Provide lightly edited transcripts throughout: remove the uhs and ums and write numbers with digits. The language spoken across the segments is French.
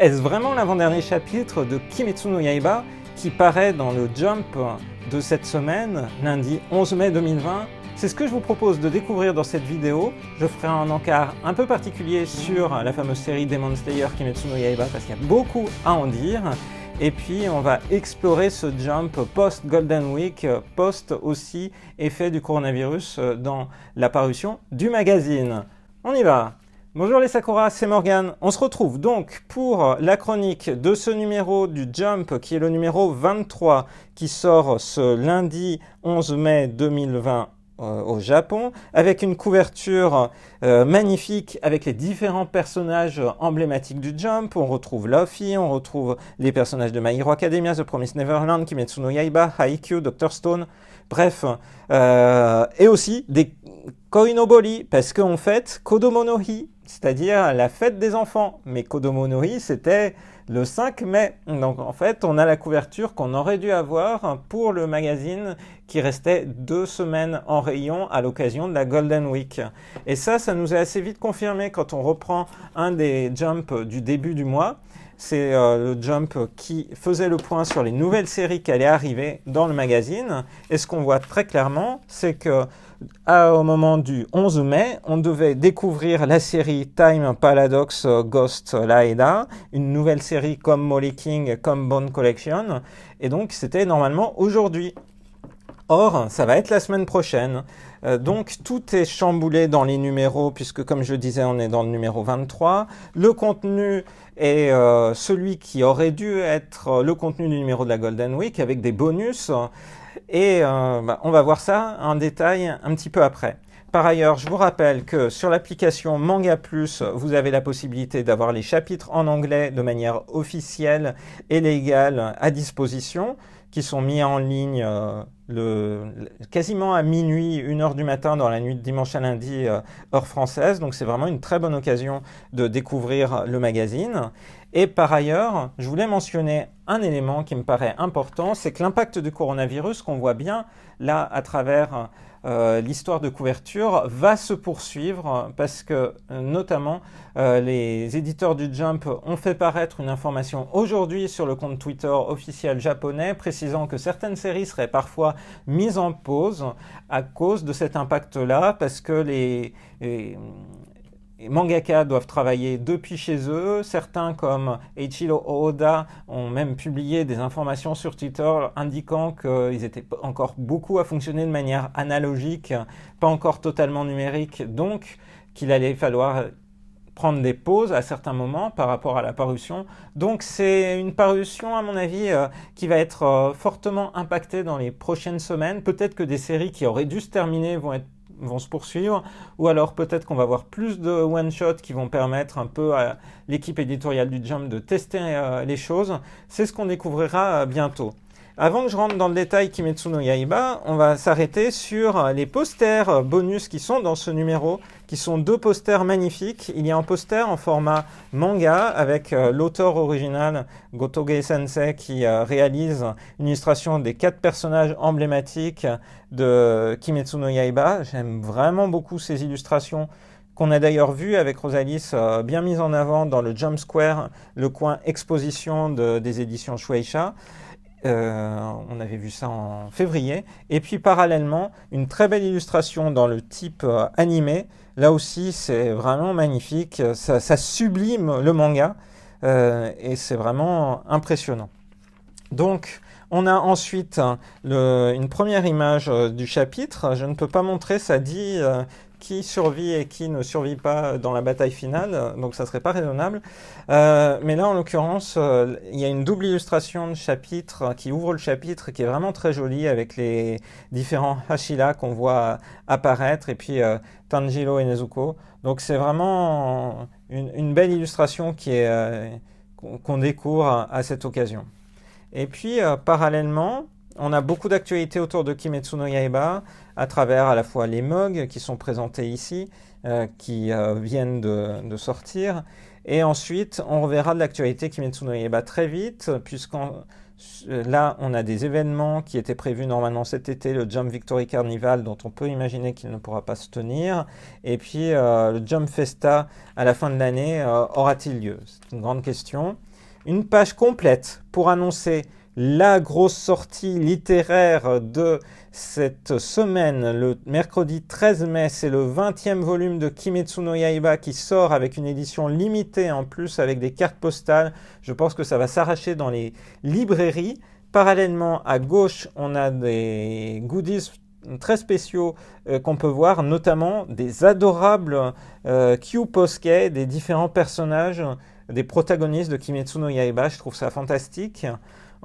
Est-ce vraiment l'avant-dernier chapitre de Kimetsu no Yaiba qui paraît dans le Jump de cette semaine, lundi 11 mai 2020? C'est ce que je vous propose de découvrir dans cette vidéo. Je ferai un encart un peu particulier sur la fameuse série Demon Slayer Kimetsu no Yaiba parce qu'il y a beaucoup à en dire. Et puis on va explorer ce Jump post-Golden Week, post aussi effet du coronavirus dans la parution du magazine. On y va! Bonjour les Sakura, c'est Morgane. On se retrouve donc pour la chronique de ce numéro du Jump qui est le numéro 23 qui sort ce lundi 11 mai 2020 au Japon avec une couverture magnifique avec les différents personnages emblématiques du Jump. On retrouve Luffy, on retrouve les personnages de My Hero Academia, The Promised Neverland, Kimetsu no Yaiba, Haikyuu, Dr. Stone, bref, et aussi des Koinobori parce qu'on fête Kodomo no Hi, c'est-à-dire la fête des enfants. Mais Kodomo no Hi, c'était le 5 mai. Donc en fait, on a la couverture qu'on aurait dû avoir pour le magazine qui restait 2 semaines en rayon à l'occasion de la Golden Week. Et ça nous est assez vite confirmé quand on reprend un des Jump du début du mois. C'est le Jump qui faisait le point sur les nouvelles séries qui allaient arriver dans le magazine. Et ce qu'on voit très clairement, c'est que au moment du 11 mai, on devait découvrir la série Time Paradox Ghost Laeda, une nouvelle série comme Molly King, comme Bone Collection. Et donc, c'était normalement aujourd'hui. Or, ça va être la semaine prochaine. Donc, tout est chamboulé dans les numéros, puisque comme je disais, on est dans le numéro 23. Le contenu est celui qui aurait dû être le contenu du numéro de la Golden Week, avec des bonus. Et on va voir ça en détail un petit peu après. Par ailleurs, je vous rappelle que sur l'application Manga Plus, vous avez la possibilité d'avoir les chapitres en anglais de manière officielle et légale à disposition, qui sont mis en ligne quasiment à minuit, 1h du matin, dans la nuit de dimanche à lundi, heure française. Donc c'est vraiment une très bonne occasion de découvrir le magazine. Et par ailleurs, je voulais mentionner un élément qui me paraît important, c'est que l'impact du coronavirus qu'on voit bien là à travers l'histoire de couverture va se poursuivre parce que notamment les éditeurs du Jump ont fait paraître une information aujourd'hui sur le compte Twitter officiel japonais précisant que certaines séries seraient parfois mises en pause à cause de cet impact-là parce que les mangaka doivent travailler depuis chez eux. Certains, comme Eiichiro Oda, ont même publié des informations sur Twitter indiquant qu'ils étaient encore beaucoup à fonctionner de manière analogique, pas encore totalement numérique, donc qu'il allait falloir prendre des pauses à certains moments par rapport à la parution. Donc c'est une parution, à mon avis, qui va être fortement impactée dans les prochaines semaines. Peut-être que des séries qui auraient dû se terminer vont se poursuivre, ou alors peut-être qu'on va voir plus de one-shot qui vont permettre un peu à l'équipe éditoriale du Jump de tester les choses. C'est ce qu'on découvrira bientôt. Avant que je rentre dans le détail Kimetsu no Yaiba, on va s'arrêter sur les posters bonus qui sont dans ce numéro, qui sont 2 posters magnifiques. Il y a un poster en format manga avec l'auteur original Gotoge Sensei qui réalise une illustration des 4 personnages emblématiques de Kimetsu no Yaiba. J'aime vraiment beaucoup ces illustrations qu'on a d'ailleurs vu avec Rosalis bien mise en avant dans le Jump Square, le coin exposition des éditions Shueisha. On avait vu ça en février. Et puis parallèlement, une très belle illustration dans le type animé. Là aussi, c'est vraiment magnifique. Ça sublime le manga et c'est vraiment impressionnant. Donc, on a ensuite une première image du chapitre. Je ne peux pas montrer, ça dit qui survit et qui ne survit pas dans la bataille finale, donc ça serait pas raisonnable. Mais là, en l'occurrence, il y a une double illustration de chapitre qui ouvre le chapitre, qui est vraiment très jolie, avec les différents Hashira qu'on voit apparaître, et puis Tanjiro et Nezuko. Donc c'est vraiment une belle illustration qu'on découvre à cette occasion. Et puis, parallèlement, on a beaucoup d'actualités autour de Kimetsu no Yaiba, à travers à la fois les mugs qui sont présentés ici, qui viennent de sortir. Et ensuite, on reverra de l'actualité Kimetsu no Yaiba très vite, là, on a des événements qui étaient prévus normalement cet été, le Jump Victory Carnival, dont on peut imaginer qu'il ne pourra pas se tenir. Et puis, le Jump Festa, à la fin de l'année, aura-t-il lieu? C'est une grande question. une page complète pour annoncer la grosse sortie littéraire de cette semaine, le mercredi 13 mai, c'est le 20e volume de Kimetsu no Yaiba qui sort avec une édition limitée en plus avec des cartes postales. Je pense que ça va s'arracher dans les librairies. Parallèlement, à gauche, on a des goodies très spéciaux qu'on peut voir, notamment des adorables Kyuposuke, des différents personnages, des protagonistes de Kimetsu no Yaiba. Je trouve ça fantastique.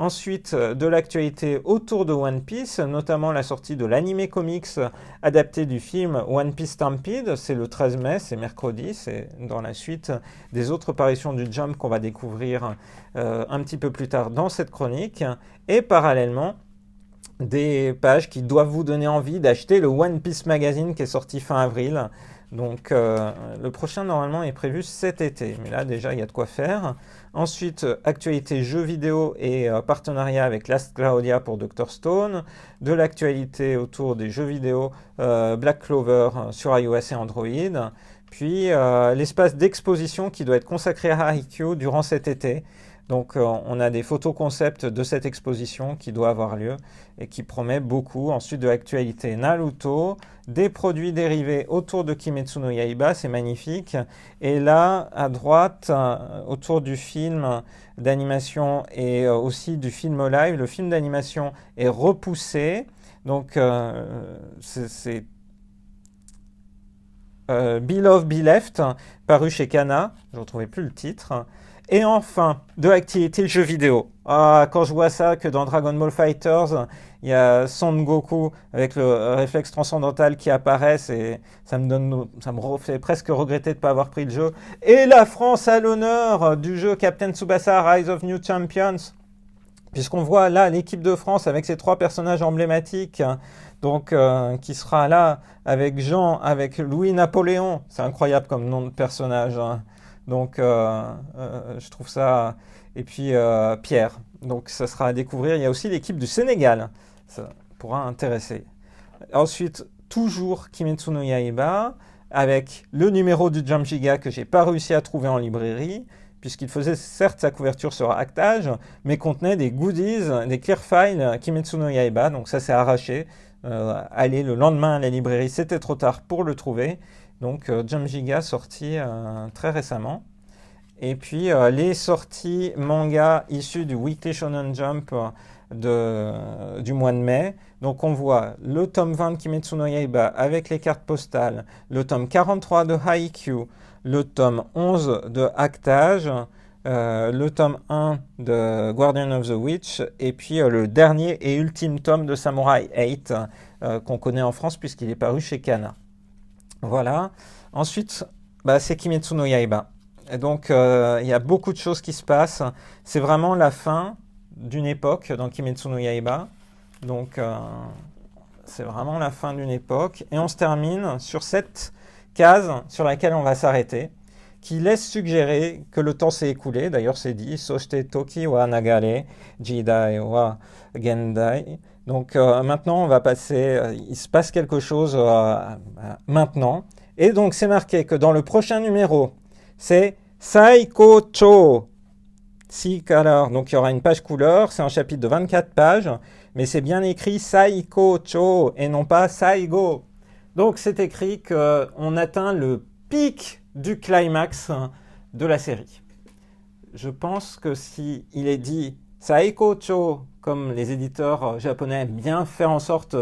Ensuite, de l'actualité autour de One Piece, notamment la sortie de l'anime comics adapté du film One Piece Stampede. C'est le 13 mai, c'est mercredi, c'est dans la suite des autres parutions du Jump qu'on va découvrir un petit peu plus tard dans cette chronique. Et parallèlement, des pages qui doivent vous donner envie d'acheter le One Piece Magazine qui est sorti fin avril. Donc le prochain normalement est prévu cet été, mais là déjà il y a de quoi faire. Ensuite, actualité jeux vidéo et partenariat avec Last Claudia pour Dr Stone. De l'actualité autour des jeux vidéo Black Clover sur iOS et Android. Puis l'espace d'exposition qui doit être consacré à Haikyuu durant cet été. Donc on a des photos concept de cette exposition qui doit avoir lieu et qui promet beaucoup. Ensuite de l'actualité Naruto, des produits dérivés autour de Kimetsu no Yaiba, c'est magnifique. Et là, à droite, autour du film d'animation et aussi du film live, le film d'animation est repoussé. Donc c'est Be Love, Be Left, paru chez Kana, je ne retrouvais plus le titre. Et enfin, de l'activité jeux vidéo. Quand je vois ça, que dans Dragon Ball FighterZ, il y a Son Goku avec le réflexe transcendantal qui apparaît, ça me fait presque regretter de ne pas avoir pris le jeu. Et la France à l'honneur du jeu Captain Tsubasa Rise of New Champions, puisqu'on voit là l'équipe de France avec ses 3 personnages emblématiques, donc qui sera là avec Jean, avec Louis-Napoléon. C'est incroyable comme nom de personnage, hein. Donc je trouve ça... Et puis Pierre, donc ça sera à découvrir. Il y a aussi l'équipe du Sénégal, ça pourra intéresser. Ensuite, toujours Kimetsu no Yaiba, avec le numéro du Jump Giga que j'ai pas réussi à trouver en librairie, puisqu'il faisait certes sa couverture sur Actage, mais contenait des goodies, des clear files Kimetsu no Yaiba, donc ça s'est arraché. Aller le lendemain à la librairie, c'était trop tard pour le trouver. Donc Jump Giga sorti très récemment. Et puis les sorties manga issues du Weekly Shonen Jump du mois de mai. Donc on voit le tome 20 de Kimetsu no Yaiba avec les cartes postales, le tome 43 de Haikyuu, le tome 11 de Actage, le tome 1 de Guardian of the Witch, et puis le dernier et ultime tome de Samurai 8 qu'on connaît en France puisqu'il est paru chez Kana. Voilà. Ensuite, c'est Kimetsu no Yaiba. Et donc, il y a beaucoup de choses qui se passent. C'est vraiment la fin d'une époque dans Kimetsu no Yaiba. Donc, c'est vraiment la fin d'une époque. Et on se termine sur cette case sur laquelle on va s'arrêter, qui laisse suggérer que le temps s'est écoulé. D'ailleurs, c'est dit, Soshite Toki wa Nagare, Jidai wa Gendai. Donc maintenant, on va passer, il se passe quelque chose maintenant. Et donc, c'est marqué que dans le prochain numéro, c'est Saiko Cho. 6 colors. Donc, il y aura une page couleur. C'est un chapitre de 24 pages. Mais c'est bien écrit Saiko Cho et non pas Saigo. Donc, c'est écrit qu'on atteint le pic du climax de la série. Je pense que si il est dit Saiko Cho, comme les éditeurs japonais aiment bien faire en sorte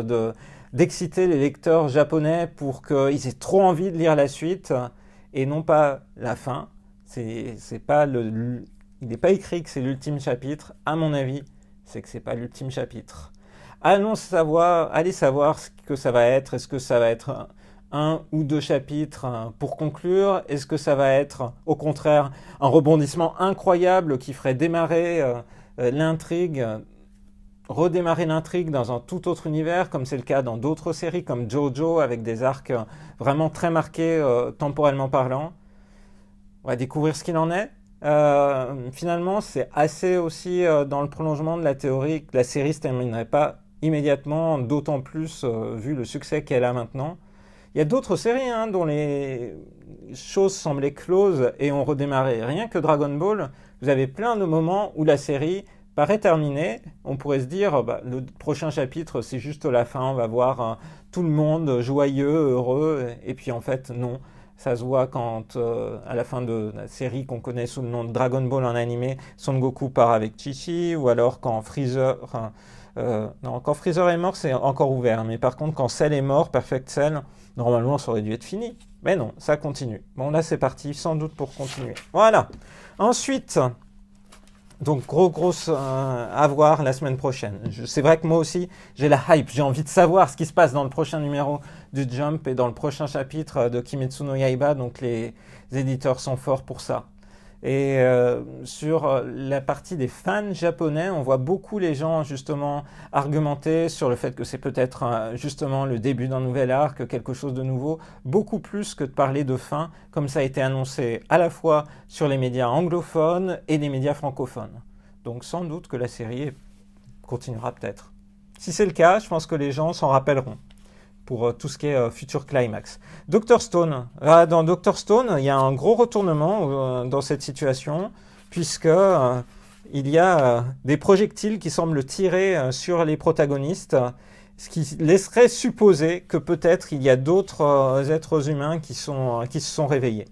d'exciter les lecteurs japonais pour qu'ils aient trop envie de lire la suite et non pas la fin. Il n'est pas écrit que c'est l'ultime chapitre. À mon avis, c'est que c'est pas l'ultime chapitre. Allez savoir ce que ça va être. Est-ce que ça va être un ou 2 chapitres pour conclure? Est-ce que ça va être, au contraire, un rebondissement incroyable qui ferait démarrer l'intrigue, redémarrer l'intrigue dans un tout autre univers, comme c'est le cas dans d'autres séries comme JoJo, avec des arcs vraiment très marqués temporellement parlant? On va découvrir ce qu'il en est. Finalement, c'est assez aussi dans le prolongement de la théorie que la série ne se terminerait pas immédiatement, d'autant plus vu le succès qu'elle a maintenant. Il y a d'autres séries dont les choses semblaient closes et ont redémarré. Rien que Dragon Ball, vous avez plein de moments où la série paraît terminée. On pourrait se dire, le prochain chapitre, c'est juste la fin, on va voir tout le monde joyeux, heureux, et puis en fait, non. Ça se voit quand, à la fin de la série qu'on connaît sous le nom de Dragon Ball en animé, Son Goku part avec Chi-Chi, ou alors quand Freezer... non, quand Freezer est mort, c'est encore ouvert. Mais par contre, quand Cell est mort, Perfect Cell, normalement, ça aurait dû être fini. Mais non, ça continue. Bon, là, c'est parti, sans doute pour continuer. Voilà. Ensuite... Donc grosse à voir la semaine prochaine. C'est vrai que moi aussi j'ai la hype, j'ai envie de savoir ce qui se passe dans le prochain numéro du Jump et dans le prochain chapitre de Kimetsu no Yaiba, donc les éditeurs sont forts pour ça. Et sur la partie des fans japonais, on voit beaucoup les gens justement argumenter sur le fait que c'est peut-être justement le début d'un nouvel arc, quelque chose de nouveau, beaucoup plus que de parler de fin, comme ça a été annoncé à la fois sur les médias anglophones et les médias francophones. Donc sans doute que la série continuera peut-être. Si c'est le cas, je pense que les gens s'en rappelleront pour tout ce qui est futur climax. Dr Stone. Dans Dr Stone, il y a un gros retournement dans cette situation, puisque il y a des projectiles qui semblent tirer sur les protagonistes, ce qui laisserait supposer que peut-être il y a d'autres êtres humains qui se sont réveillés.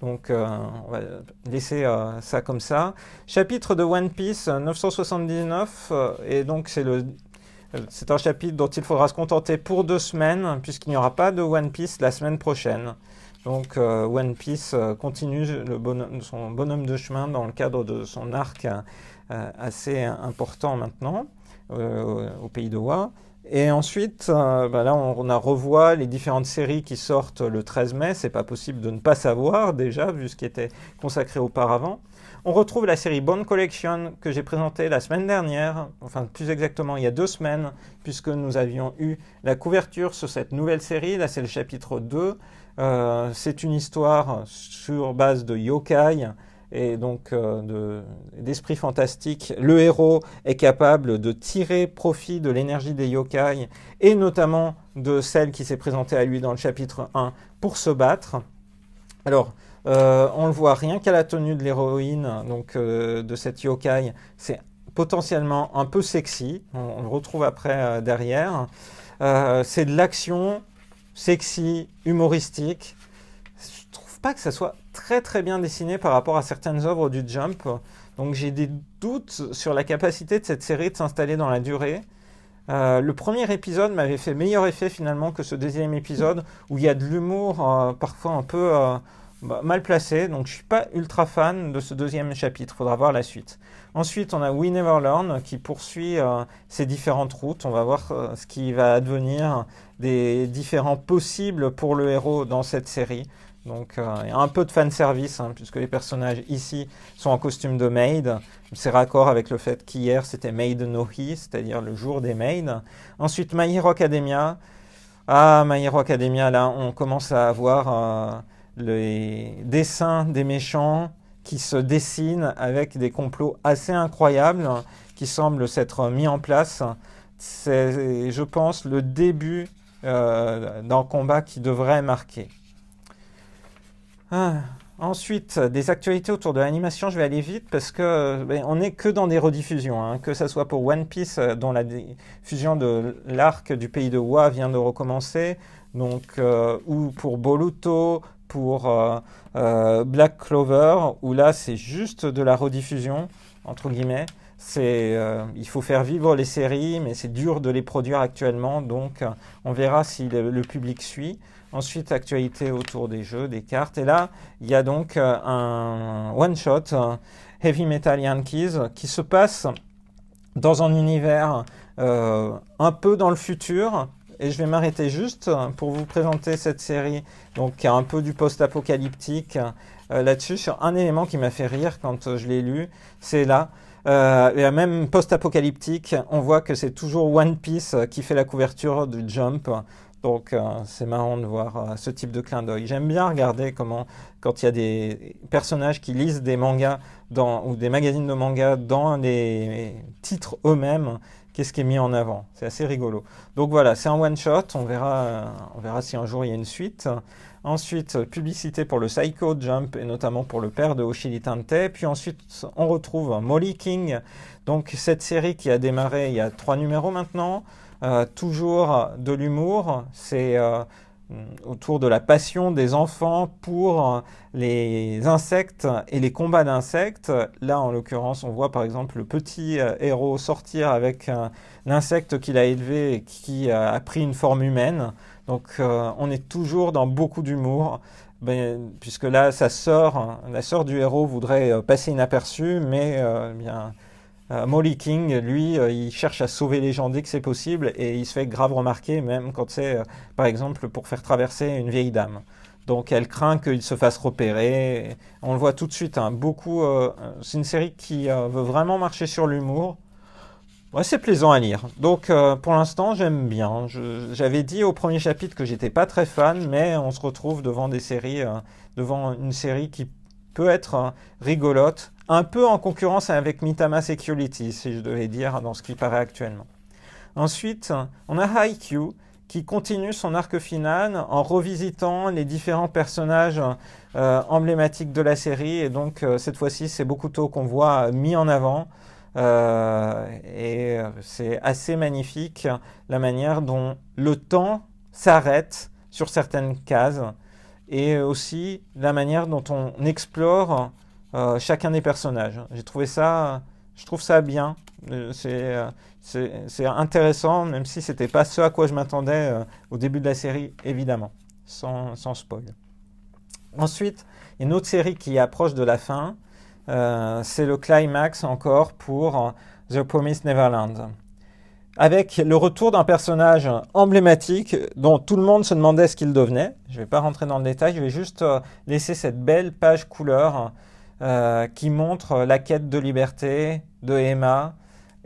Donc on va laisser ça comme ça. Chapitre de One Piece 979, et donc c'est un chapitre dont il faudra se contenter pour 2 semaines, puisqu'il n'y aura pas de One Piece la semaine prochaine. Donc One Piece continue son bonhomme de chemin dans le cadre de son arc assez important maintenant, au pays de Wa. Et ensuite, là on a revoit les différentes séries qui sortent le 13 mai, c'est pas possible de ne pas savoir déjà, vu ce qui était consacré auparavant. On retrouve la série Bone Collection que j'ai présentée la semaine dernière, enfin plus exactement il y a 2 semaines, puisque nous avions eu la couverture sur cette nouvelle série. Là c'est le chapitre 2, c'est une histoire sur base de yokai et donc d'esprit fantastique. Le héros est capable de tirer profit de l'énergie des yokai et notamment de celle qui s'est présentée à lui dans le chapitre 1 pour se battre. Alors, on le voit rien qu'à la tenue de l'héroïne, donc de cette yokai, c'est potentiellement un peu sexy, on le retrouve après derrière. C'est de l'action sexy, humoristique. Je trouve pas que ça soit très très bien dessiné par rapport à certaines œuvres du Jump, donc j'ai des doutes sur la capacité de cette série de s'installer dans la durée. Le premier épisode m'avait fait meilleur effet finalement que ce deuxième épisode, où il y a de l'humour parfois un peu mal placé, donc je ne suis pas ultra fan de ce deuxième chapitre, il faudra voir la suite. Ensuite, on a We Never Learn qui poursuit ses différentes routes, on va voir ce qui va advenir des différents possibles pour le héros dans cette série. Donc il y a un peu de fanservice, puisque les personnages ici sont en costume de maid. C'est raccord avec le fait qu'hier c'était Maid no Hi, c'est-à-dire le jour des maids. Ensuite, My Hero Academia. My Hero Academia, là on commence à avoir les dessins des méchants qui se dessinent avec des complots assez incroyables qui semblent s'être mis en place. C'est, je pense, le début d'un combat qui devrait marquer. Ensuite, des actualités autour de l'animation, je vais aller vite parce que on n'est que dans des rediffusions, que ce soit pour One Piece, dont la diffusion de l'arc du pays de Wa vient de recommencer, donc, ou pour Boruto, pour Black Clover, où là c'est juste de la rediffusion, entre guillemets. Il faut faire vivre les séries, mais c'est dur de les produire actuellement, donc on verra si le public suit. Ensuite, actualité autour des jeux, des cartes. Et là, il y a donc un one-shot, Heavy Metal Yankees, qui se passe dans un univers un peu dans le futur. Et je vais m'arrêter juste pour vous présenter cette série, donc qui a un peu du post-apocalyptique là-dessus, sur un élément qui m'a fait rire quand je l'ai lu. C'est là. Et même post-apocalyptique, on voit que c'est toujours One Piece qui fait la couverture du Jump. Donc c'est marrant de voir ce type de clin d'œil. J'aime bien regarder comment, quand il y a des personnages qui lisent des mangas ou des magazines de manga dans les titres eux-mêmes, qu'est-ce qui est mis en avant. C'est assez rigolo. Donc voilà, c'est un one-shot, on verra si un jour il y a une suite. Ensuite, publicité pour le Psycho Jump et notamment pour le père de Oshiri Tante. Puis ensuite, on retrouve Molly King. Donc cette série qui a démarré il y a 3 numéros maintenant. Toujours de l'humour, c'est autour de la passion des enfants pour les insectes et les combats d'insectes. Là, en l'occurrence, on voit par exemple le petit héros sortir avec un insecte qu'il a élevé et qui a pris une forme humaine. Donc on est toujours dans beaucoup d'humour. Puisque là, la sœur du héros voudrait passer inaperçue, mais bien... Molly King, lui, il cherche à sauver les gens dès que c'est possible et il se fait grave remarquer, même quand c'est, par exemple, pour faire traverser une vieille dame. Donc elle craint qu'il se fasse repérer. On le voit tout de suite, hein, beaucoup. C'est une série qui veut vraiment marcher sur l'humour. Ouais, c'est plaisant à lire. Donc pour l'instant, j'aime bien. J'avais dit au premier chapitre que j'étais pas très fan, mais on se retrouve devant devant une série qui peut être rigolote, un peu en concurrence avec Mitama Security, si je devais dire, dans ce qui paraît actuellement. Ensuite, on a Haikyuu, qui continue son arc final en revisitant les différents personnages emblématiques de la série. Et donc, cette fois-ci, c'est Bokuto qu'on voit mis en avant. Et c'est assez magnifique la manière dont le temps s'arrête sur certaines cases. Et aussi la manière dont on explore chacun des personnages. Je trouve ça bien. C'est intéressant, même si c'était pas ce à quoi je m'attendais au début de la série, évidemment, sans spoil. Ensuite, une autre série qui approche de la fin, c'est le climax encore pour The Promised Neverland. Avec le retour d'un personnage emblématique dont tout le monde se demandait ce qu'il devenait. Je ne vais pas rentrer dans le détail, je vais juste laisser cette belle page couleur qui montre la quête de liberté de Emma.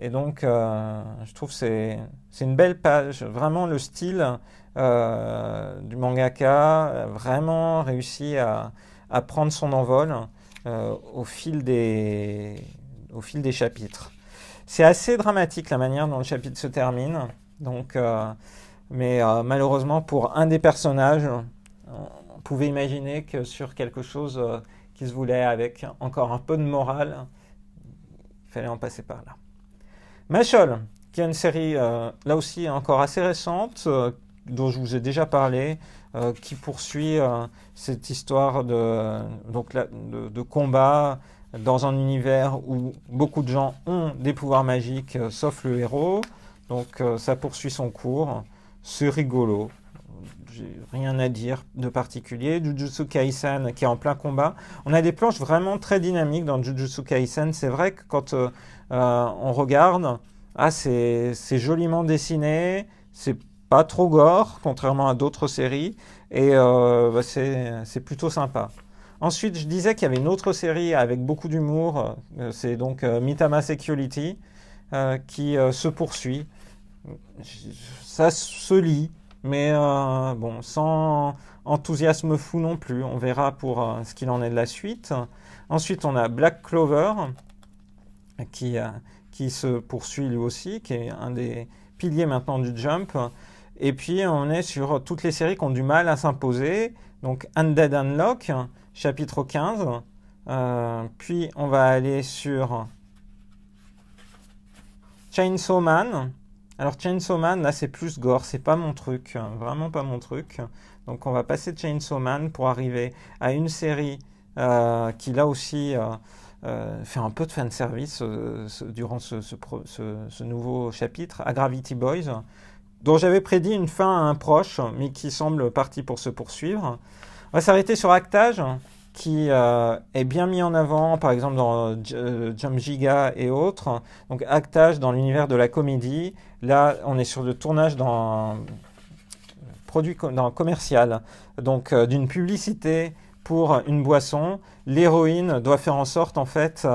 Et donc, je trouve que c'est une belle page. Vraiment, le style du mangaka a vraiment réussi à prendre son envol au fil des chapitres. C'est assez dramatique la manière dont le chapitre se termine. Donc, mais malheureusement, pour un des personnages, on pouvait imaginer que sur quelque chose qui se voulait avec encore un peu de morale, il fallait en passer par là. Mashle, qui est une série là aussi encore assez récente, dont je vous ai déjà parlé, qui poursuit cette histoire de combat dans un univers où beaucoup de gens ont des pouvoirs magiques, sauf le héros. Donc ça poursuit son cours. C'est rigolo. J'ai rien à dire de particulier. Jujutsu Kaisen qui est en plein combat. On a des planches vraiment très dynamiques dans Jujutsu Kaisen. C'est vrai que quand on regarde, c'est joliment dessiné. C'est pas trop gore, contrairement à d'autres séries. Et c'est plutôt sympa. Ensuite, je disais qu'il y avait une autre série avec beaucoup d'humour, c'est donc Mitama Security, qui se poursuit. Ça se lit, mais bon, sans enthousiasme fou non plus. On verra pour ce qu'il en est de la suite. Ensuite, on a Black Clover, qui se poursuit lui aussi, qui est un des piliers maintenant du Jump. Et puis, on est sur toutes les séries qui ont du mal à s'imposer. Donc, Undead Unlock, chapitre 15. Puis, on va aller sur Chainsaw Man. Alors, Chainsaw Man, là, c'est plus gore. C'est pas mon truc. Vraiment pas mon truc. Donc, on va passer de Chainsaw Man pour arriver à une série qui, là aussi, fait un peu de fanservice durant ce nouveau chapitre, à Gravity Boys, dont j'avais prédit une fin à un proche, mais qui semble parti pour se poursuivre. On va s'arrêter sur Actage, qui est bien mis en avant, par exemple dans Jump Giga et autres. Donc Actage dans l'univers de la comédie. Là, on est sur le tournage dans commercial, donc d'une publicité pour une boisson. L'héroïne doit faire en sorte, en fait,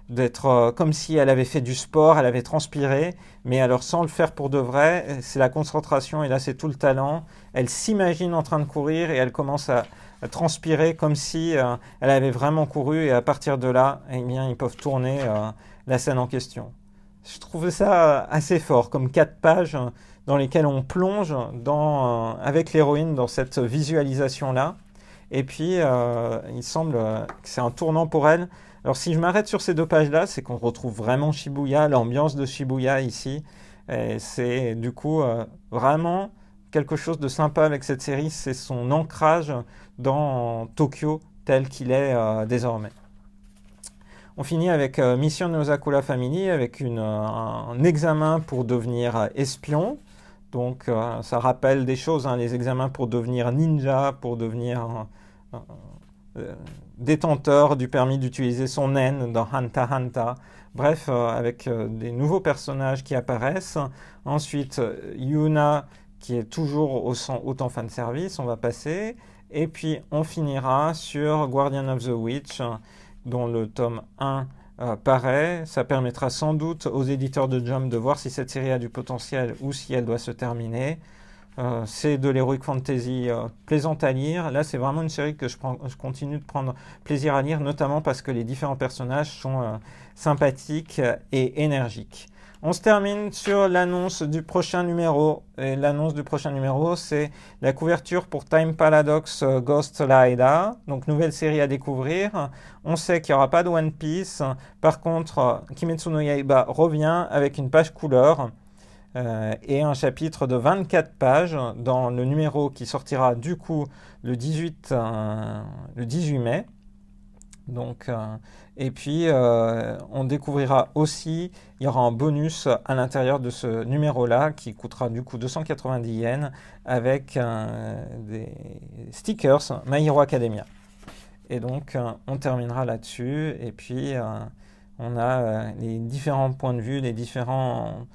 d'être comme si elle avait fait du sport, elle avait transpiré, mais alors sans le faire pour de vrai, c'est la concentration et là c'est tout le talent. Elle s'imagine en train de courir et elle commence à transpirer comme si elle avait vraiment couru et à partir de là, eh bien, ils peuvent tourner la scène en question. Je trouvais ça assez fort, comme 4 pages dans lesquelles on plonge avec l'héroïne dans cette visualisation-là. Et puis, il semble que c'est un tournant pour elle. Alors, si je m'arrête sur ces 2 pages-là, c'est qu'on retrouve vraiment Shibuya, l'ambiance de Shibuya ici. Et c'est du coup vraiment quelque chose de sympa avec cette série, c'est son ancrage dans Tokyo tel qu'il est désormais. On finit avec Mission Osakura Family, avec un examen pour devenir espion. Donc ça rappelle des choses, hein, les examens pour devenir ninja, pour devenir détenteur du permis d'utiliser son nen dans Hunter x Hunter. Bref, avec des nouveaux personnages qui apparaissent. Ensuite, Yuna, qui est toujours autant fanservice, on va passer. Et puis, on finira sur Guardian of the Witch, dont le tome 1 paraît. Ça permettra sans doute aux éditeurs de Jump de voir si cette série a du potentiel ou si elle doit se terminer. C'est de l'heroic fantasy plaisante à lire. Là, c'est vraiment une série que je continue de prendre plaisir à lire, notamment parce que les différents personnages sont sympathiques et énergiques. On se termine sur l'annonce du prochain numéro. Et l'annonce du prochain numéro, c'est la couverture pour Time Paradox Ghost Rider. Donc, nouvelle série à découvrir. On sait qu'il n'y aura pas de One Piece. Par contre, Kimetsu no Yaiba revient avec une page couleur. Et un chapitre de 24 pages dans le numéro qui sortira du coup le 18 mai. Donc, et puis on découvrira aussi, il y aura un bonus à l'intérieur de ce numéro-là qui coûtera du coup 290 yens avec des stickers My Hero Academia. Et donc on terminera là-dessus et puis on a les différents points de vue, les différents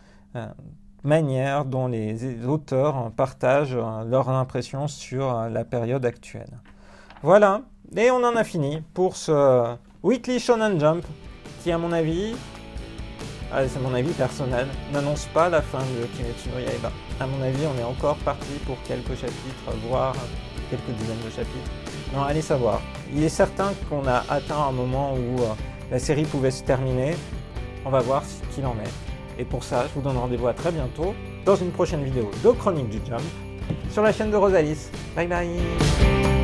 manière dont les auteurs partagent leurs impressions sur la période actuelle. Voilà, et on en a fini pour ce Weekly Shonen Jump qui, à mon avis, c'est mon avis personnel, n'annonce pas la fin de Kimetsu no Yaiba. À mon avis, on est encore parti pour quelques chapitres, voire quelques dizaines de chapitres. Non, allez savoir. Il est certain qu'on a atteint un moment où la série pouvait se terminer. On va voir ce qu'il en est. Et pour ça, je vous donne rendez-vous à très bientôt dans une prochaine vidéo de Chronique du Jump sur la chaîne de Rosalis. Bye bye.